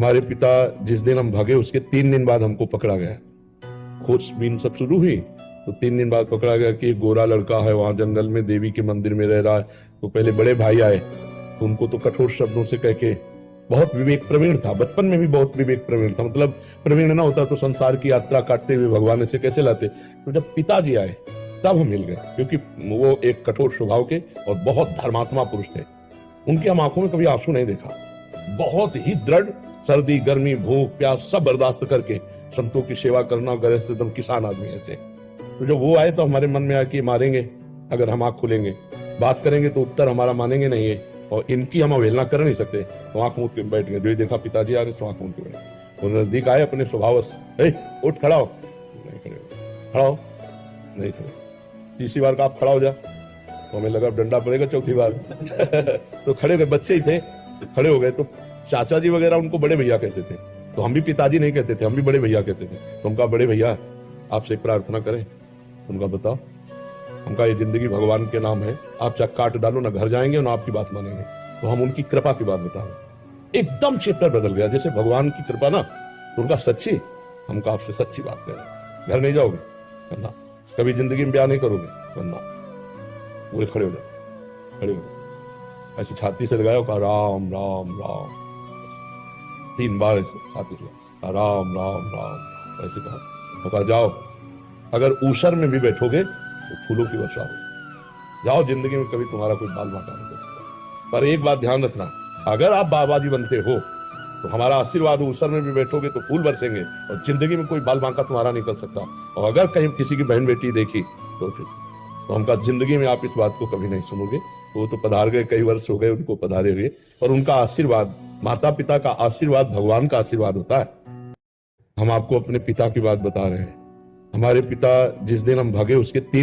हमारे पिता जिस दिन हम भागे उसके 3 दिन बाद हमको पकड़ा गया। खोजबीन सब शुरू हुई तो 3 दिन बाद पकड़ा गया कि एक गोरा लड़का है वहां जंगल में देवी के मंदिर में रह रहा है। तो पहले बड़े भाई आए तो उनको तो कठोर शब्दों से कह के, बहुत विवेक प्रवीण था, बचपन में भी बहुत विवेक प्रवीण था, मतलब प्रवीण ना होता तो संसार की यात्रा काटते हुए भगवान से कैसे लाते। तो जब पिताजी आए तब हम मिल गए, क्योंकि वो एक कठोर स्वभाव के और बहुत धर्मात्मा पुरुष थे। उनकी हम आंखों में कभी आंसू नहीं देखा। बहुत ही दृढ़, सर्दी गर्मी भूख प्यास सब बर्दाश्त करके संतों की सेवा करना, गरज से एकदम किसान आदमी ऐसे। तो जब वो आए तो हमारे मन में आया कि मारेंगे अगर हम आंख खोलेंगे, बात करेंगे तो उत्तर हमारा मानेंगे नहीं है, और इनकी हम अवहेलना कर नहीं सकते। तो आंख मूंद के बैठ गए। जो ही देखा पिताजी आ रहे तो आंख मूंद के बैठ। वो नजदीक आए अपने स्वभाव से, उठ खड़ा हो, नहीं खड़े हो, खड़ा हो, नहीं खड़े। तीसरी बार का आप खड़ा हो जा, तो हमें लगा डंडा पड़ेगा चौथी बार। तो खड़े गए, बच्चे ही थे, खड़े हो गए। तो चाचा जी वगैरह उनको बड़े भैया कहते थे, तो हम भी पिताजी नहीं कहते थे, हम भी बड़े भैया कहते थे। तो उनका बड़े भैया आपसे एक प्रार्थना करें। उनका बताओ। उनका ये जिंदगी भगवान के नाम है, आप चाहे काट डालो ना घर जाएंगे ना आपकी बात मानेंगे। तो हम उनकी कृपा की बात बता रहे। एकदम चैप्टर बदल गया, जैसे भगवान की कृपा ना। तो उनका सच्ची, हमका आपसे सच्ची बात करें, घर नहीं जाओगे करना, कभी जिंदगी में ब्याह नहीं करोगे करना। वो खड़े हो जाओ, खड़े हो जाओ, ऐसे छाती से लगाओ, कहा राम राम राम 3 बार, ऐसे छाती से राम राम राम ऐसे कहा। तो कहा जाओ, अगर ऊसर में भी बैठोगे तो फूलों की वर्षा हो। जाओ, जिंदगी में कभी तुम्हारा कोई बाल बांका नहीं कर सकता। पर एक बात ध्यान रखना, अगर आप बाबा जी बनते हो तो हमारा आशीर्वाद, ऊसर में भी बैठोगे तो फूल बरसेंगे, और जिंदगी में कोई बाल बांका तुम्हारा नहीं कर सकता। और अगर कहीं किसी की बहन बेटी देखी तो फिर तो हमका जिंदगी में आप इस बात को कभी नहीं सुनोगे। तो वो तो पधार गए, कई वर्ष हो गए उनको पधारे हुए, पर उनका आशीर्वाद, माता पिता का आशीर्वाद भगवान का आशीर्वाद होता है। हम आपको अपने पिता की बात बता रहे हैं। हमारे पिता जिस दिन हम भागे उसके 3